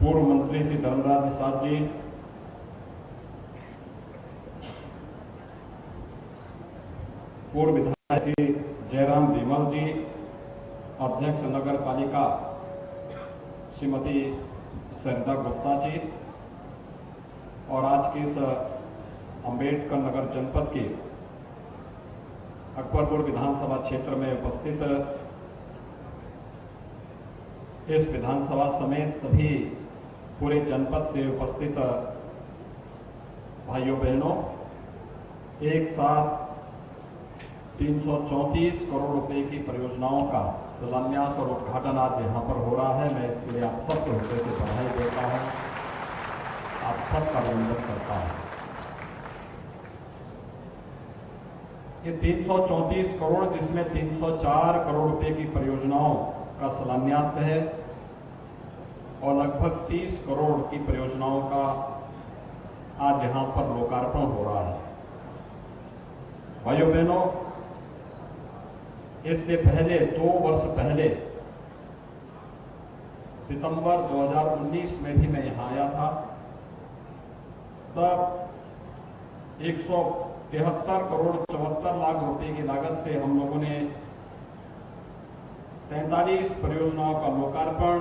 पूर्व मंत्री श्री धर्मराज निषाद जी, पूर्व विधायक श्री जयराम विमल जी, अध्यक्ष नगर पालिका श्रीमती सरिता गुप्ता जी, और आज के इस अंबेडकर नगर जनपद के अकबरपुर विधानसभा क्षेत्र में उपस्थित इस विधानसभा समेत सभी पूरे जनपद से उपस्थित भाइयों बहनों, एक साथ 334 करोड़ रुपए की परियोजनाओं का शिलान्यास और उद्घाटन आज यहां पर हो रहा है। मैं इसके लिए आप सबको हृदय से बधाई देता हूं, आप सबका अभिनंदन करता हूं। ये 334 करोड़, जिसमें 304 करोड़ रुपए की परियोजनाओं का शिलान्यास है और लगभग 30 करोड़ की परियोजनाओं का आज यहां पर लोकार्पण हो रहा है। भाइयों बहनों, इससे पहले 2 वर्ष पहले सितंबर 2019 में भी मैं यहां आया था। तब 173 करोड़ 74 लाख रुपए की लागत से हम लोगों ने 43 परियोजनाओं का लोकार्पण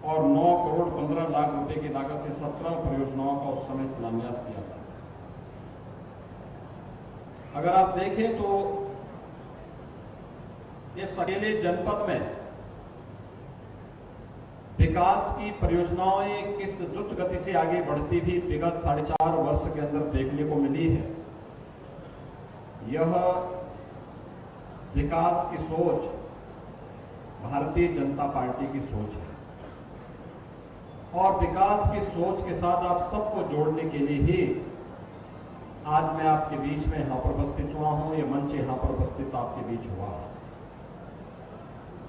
और 9 करोड़ 15 लाख रुपए की लागत से 17 परियोजनाओं का उस समय शिलान्यास किया था। अगर आप देखें तो इस अकेले जनपद में विकास की परियोजनाएं किस द्रुत गति से आगे बढ़ती थी विगत 4.5 वर्ष के अंदर देखने को मिली है। यह विकास की सोच भारतीय जनता पार्टी की सोच है और विकास की सोच के साथ आप सबको जोड़ने के लिए ही आज मैं आपके बीच में यहां पर उपस्थित हुआ हूं। यह मंच यहां पर उपस्थित आपके बीच हुआ है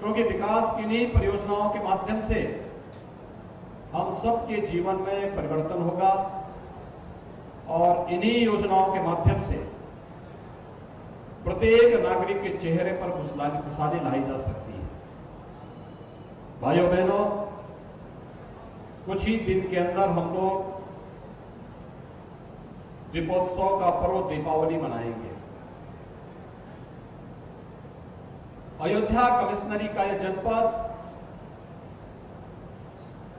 क्योंकि विकास की नई परियोजनाओं के माध्यम से हम सबके जीवन में परिवर्तन होगा और इन्हीं योजनाओं के माध्यम से प्रत्येक नागरिक के चेहरे पर खुशहाली लाई जा सकती है। भाइयों बहनों, कुछ ही दिन के अंदर हम लोग दीपोत्सव का पर्व दीपावली मनाएंगे। अयोध्या कमिश्नरी का यह जनपद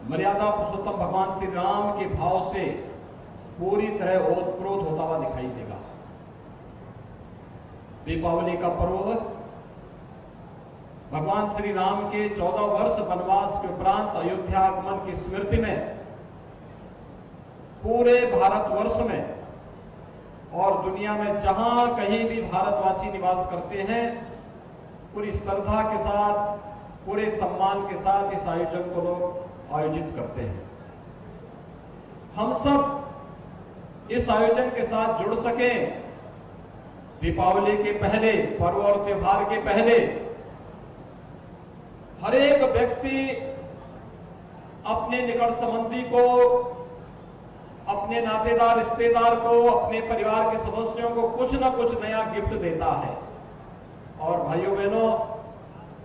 मर्यादा पुरुषोत्तम भगवान श्री राम के भाव से पूरी तरह ओतप्रोत होता हुआ दिखाई देगा। दीपावली का पर्व भगवान श्री राम के 14 वर्ष वनवास के उपरांत अयोध्या आगमन की स्मृति में पूरे भारतवर्ष में और दुनिया में जहां कहीं भी भारतवासी निवास करते हैं, पूरी श्रद्धा के साथ, पूरे सम्मान के साथ इस आयोजन को लोग आयोजित करते हैं। हम सब इस आयोजन के साथ जुड़ सकें, दीपावली के पहले, पर्व और त्योहार के पहले हर एक व्यक्ति अपने निकट संबंधी को, अपने नातेदार रिश्तेदार को, अपने परिवार के सदस्यों को कुछ न कुछ नया गिफ्ट देता है। और भाइयों बहनों,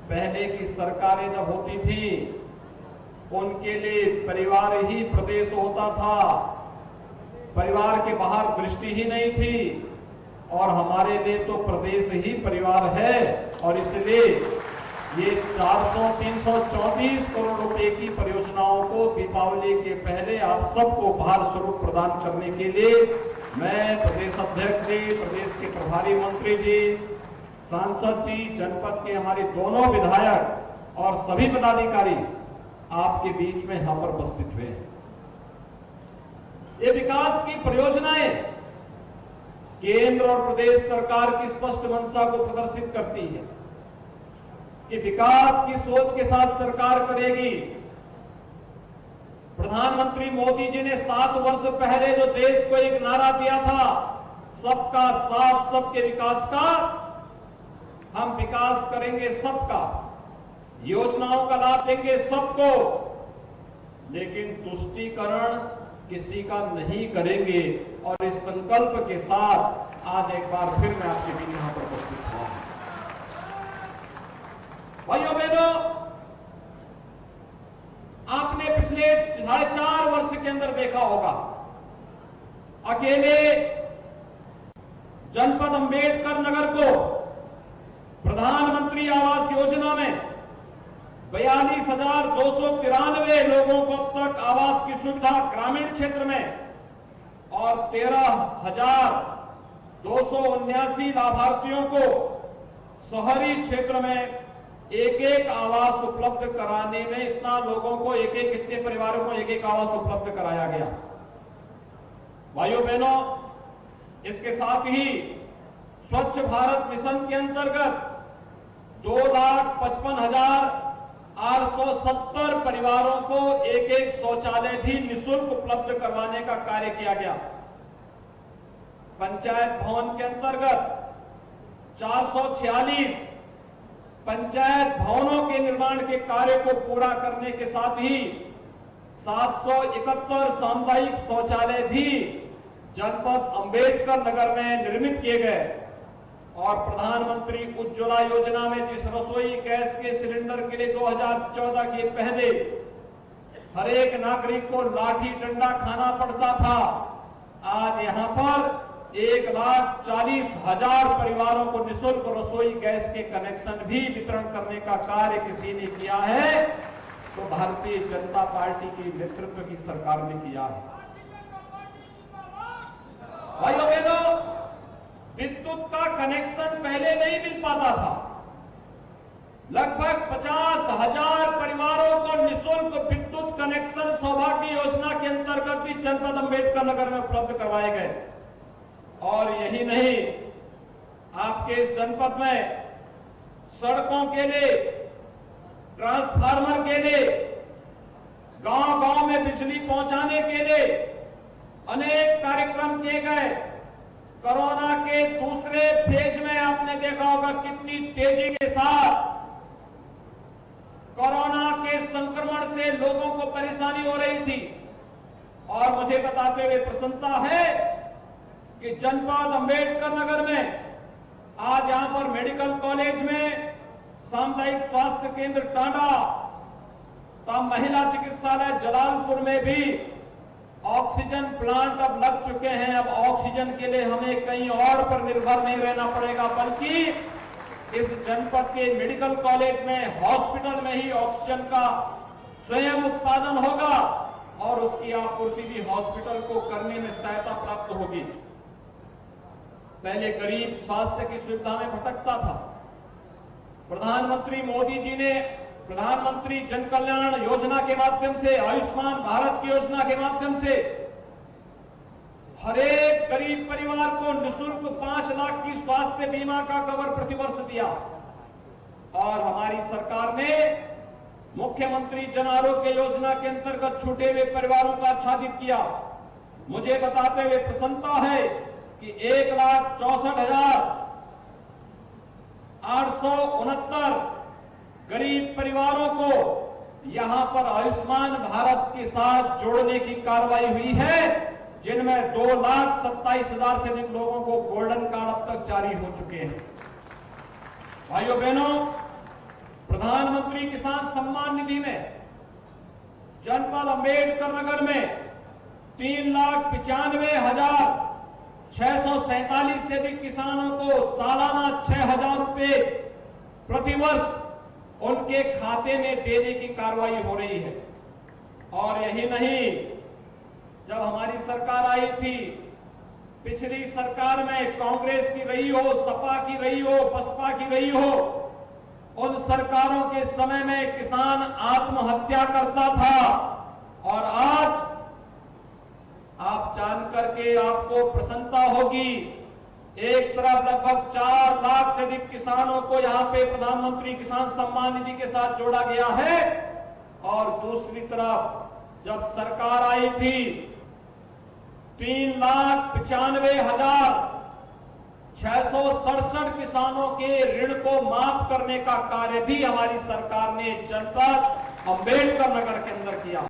पहले की सरकारें जब होती थी उनके लिए परिवार ही प्रदेश होता था, परिवार के बाहर दृष्टि ही नहीं थी और हमारे लिए तो प्रदेश ही परिवार है। और इसलिए ये 334 करोड़ रुपए की परियोजनाओं को दीपावली के पहले आप सबको उपहार स्वरूप प्रदान करने के लिए मैं प्रदेश अध्यक्ष जी, प्रदेश के प्रभारी मंत्री जी, सांसद जी, जनपद के हमारे दोनों विधायक और सभी पदाधिकारी आपके बीच में यहां पर उपस्थित हुए हैं। ये विकास की परियोजनाएं केंद्र और प्रदेश सरकार की स्पष्ट मंशा को प्रदर्शित करती है कि विकास की सोच के साथ सरकार करेगी। प्रधानमंत्री मोदी जी ने 7 वर्ष पहले जो देश को एक नारा दिया था, सबका साथ सबके विकास का, हम विकास करेंगे सबका, योजनाओं का लाभ देंगे सबको, लेकिन तुष्टीकरण किसी का नहीं करेंगे। और इस संकल्प के साथ आज एक बार फिर मैं आपके बीच यहां पर उपस्थित हुआ हूं। भाइयों बहनों, आपने पिछले 4.5 वर्ष के अंदर देखा होगा, अकेले जनपद अंबेडकर नगर को प्रधानमंत्री आवास योजना में 42,293 लोगों को अब तक आवास की सुविधा ग्रामीण क्षेत्र में और 13,279 लाभार्थियों को शहरी क्षेत्र में एक आवास उपलब्ध कराने में, इतना लोगों को कितने परिवारों को एक आवास उपलब्ध कराया गया। भाइयों बहनों, इसके साथ ही स्वच्छ भारत मिशन के अंतर्गत 2,55,870 परिवारों को एक शौचालय भी निःशुल्क उपलब्ध करवाने का कार्य किया गया। पंचायत भवन के अंतर्गत 446 पंचायत भवनों के निर्माण के कार्य को पूरा करने के साथ ही 771 सामुदायिक शौचालय भी जनपद अंबेडकर नगर में निर्मित किए गए। और प्रधानमंत्री उज्ज्वला योजना में जिस रसोई गैस के सिलेंडर के लिए 2014 के पहले हर एक नागरिक को लाठी डंडा खाना पड़ता था, आज यहां पर 1,40,000 परिवारों को निःशुल्क रसोई गैस के कनेक्शन भी वितरण करने का कार्य किसी ने किया है तो भारतीय जनता पार्टी की नेतृत्व की सरकार ने किया है। भाइयों बहनों, विद्युत का कनेक्शन पहले नहीं मिल पाता था। लगभग 50,000 परिवारों को निःशुल्क विद्युत कनेक्शन सौभाग्य योजना के अंतर्गत भी जनपद अंबेडकर नगर में उपलब्ध करवाए गए। और यही नहीं, आपके इस जनपद में सड़कों के लिए, ट्रांसफार्मर के लिए, गांव-गांव में बिजली पहुंचाने के लिए अनेक कार्यक्रम किए गए। कोरोना के दूसरे फेज में आपने देखा होगा कितनी तेजी के साथ कोरोना के संक्रमण से लोगों को परेशानी हो रही थी। और मुझे बताते हुए प्रसन्नता है कि जनपद अंबेडकर नगर में आज यहां पर मेडिकल कॉलेज में, सामुदायिक स्वास्थ्य केंद्र टांडा, महिला चिकित्सालय जलालपुर में भी ऑक्सीजन प्लांट अब लग चुके हैं। अब ऑक्सीजन के लिए हमें कहीं और पर निर्भर नहीं रहना पड़ेगा, बल्कि इस जनपद के मेडिकल कॉलेज में, हॉस्पिटल में ही ऑक्सीजन का स्वयं उत्पादन होगा और उसकी आपूर्ति भी हॉस्पिटल को करने में सहायता प्राप्त होगी। पहले गरीब स्वास्थ्य की सुविधा में भटकता था। प्रधानमंत्री मोदी जी ने प्रधानमंत्री जन कल्याण योजना के माध्यम से, आयुष्मान भारत की योजना के माध्यम से हर एक गरीब परिवार को निःशुल्क 5 लाख की स्वास्थ्य बीमा का कवर प्रतिवर्ष दिया। और हमारी सरकार ने मुख्यमंत्री जन आरोग्य योजना के अंतर्गत छूटे हुए परिवारों को आच्छादित किया। मुझे बताते हुए प्रसन्नता है कि 1,64,869 गरीब परिवारों को यहां पर आयुष्मान भारत के साथ जोड़ने की कार्रवाई हुई है, जिनमें 2,27,000 से अधिक लोगों को गोल्डन कार्ड अब तक जारी हो चुके हैं। भाइयों बहनों, प्रधानमंत्री किसान सम्मान निधि में जनपद अंबेडकर नगर में 3,95,647 से अधिक किसानों को सालाना 6,000 रुपए प्रतिवर्ष उनके खाते में देने की कार्रवाई हो रही है। और यही नहीं, जब हमारी सरकार आई थी, पिछली सरकार में कांग्रेस की रही हो, सपा की रही हो, बसपा की रही हो, उन सरकारों के समय में किसान आत्महत्या करता था। और आज आप जानकर के आपको प्रसन्नता होगी, एक तरफ लगभग 4 लाख से अधिक किसानों को यहां पे प्रधानमंत्री किसान सम्मान निधि के साथ जोड़ा गया है, और दूसरी तरफ जब सरकार आई थी 3,95,667 किसानों के ऋण को माफ करने का कार्य भी हमारी सरकार ने जनपद अंबेडकर नगर के अंदर किया।